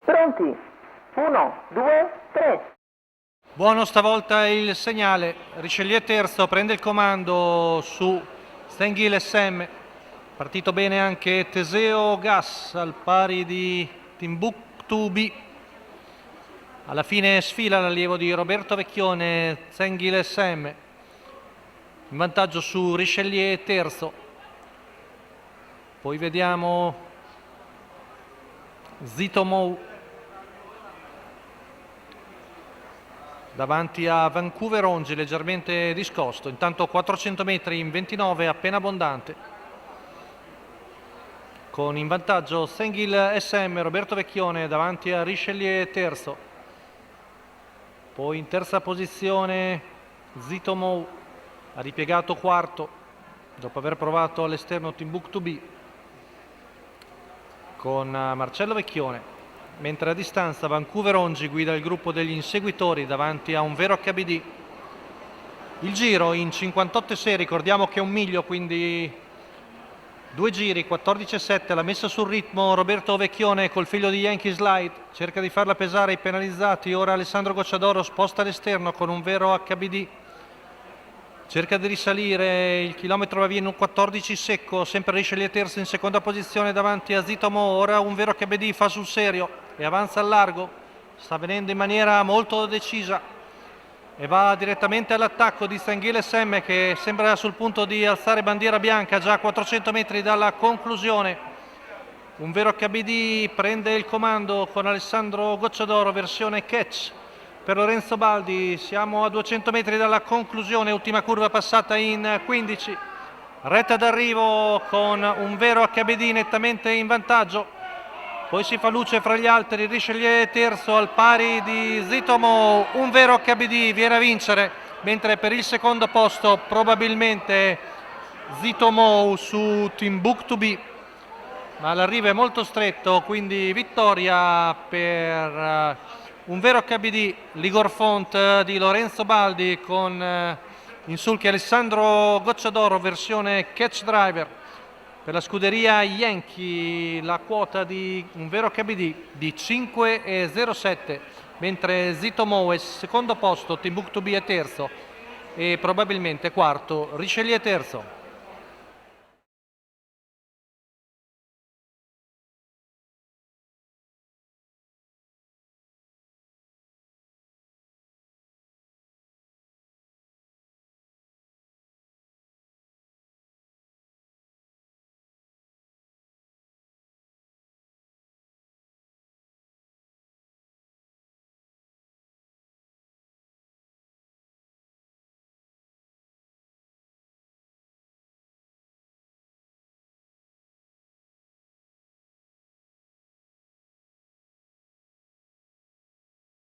Pronti? 1, 2, 3. Buono stavolta il segnale. Richelieu terzo, prende il comando su Stengil SM. Partito bene anche Teseo Gas al pari di Timbuktu B. Alla fine sfila l'allievo di Roberto Vecchione, Stengil SM. In vantaggio su Richelieu terzo. Poi vediamo Zito Mou davanti a Vancouver Ongi, leggermente discosto. Intanto 400 metri in 29, appena abbondante. Con in vantaggio Stengil SM, Roberto Vecchione davanti a Richelieu terzo. Poi in terza posizione Zito Mou, ha ripiegato quarto dopo aver provato all'esterno Timbuktu B con Marcello Vecchione. Mentre a distanza Vancouver Ongi guida il gruppo degli inseguitori davanti a un vero HBD. Il giro in 58,6, ricordiamo che è un miglio, quindi 2 giri, 14,7, la messa sul ritmo Roberto Vecchione col figlio di Yankee Slide, cerca di farla pesare ai penalizzati. Ora Alessandro Gocciadoro sposta all'esterno con un vero HBD. Cerca di risalire, il chilometro va via in un 14 secco, sempre Richelieu terzo in seconda posizione davanti a Zito Mou. Ora un vero HBD fa sul serio e avanza al largo, sta venendo in maniera molto decisa e va direttamente all'attacco di Stengil SM, che sembra sul punto di alzare bandiera bianca già a 400 metri dalla conclusione. Un vero HBD prende il comando con Alessandro Gocciadoro, versione catch per Lorenzo Baldi. Siamo a 200 metri dalla conclusione, ultima curva passata in 15, retta d'arrivo con un vero HBD nettamente in vantaggio. Poi si fa luce fra gli altri Richelieu terzo al pari di Zito Mou. Un vero HBD viene a vincere, mentre per il secondo posto probabilmente Zito Mou su Timbuktu B, ma l'arrivo è molto stretto, quindi vittoria per un vero HBD, l'Igor Font di Lorenzo Baldi con in sulchi Alessandro Gocciadoro, versione catch driver. Per la scuderia Yankee la quota di un vero HBD di 5,07, mentre Zito Mou è secondo posto, Timbuktu B è terzo e probabilmente quarto Richelieu terzo.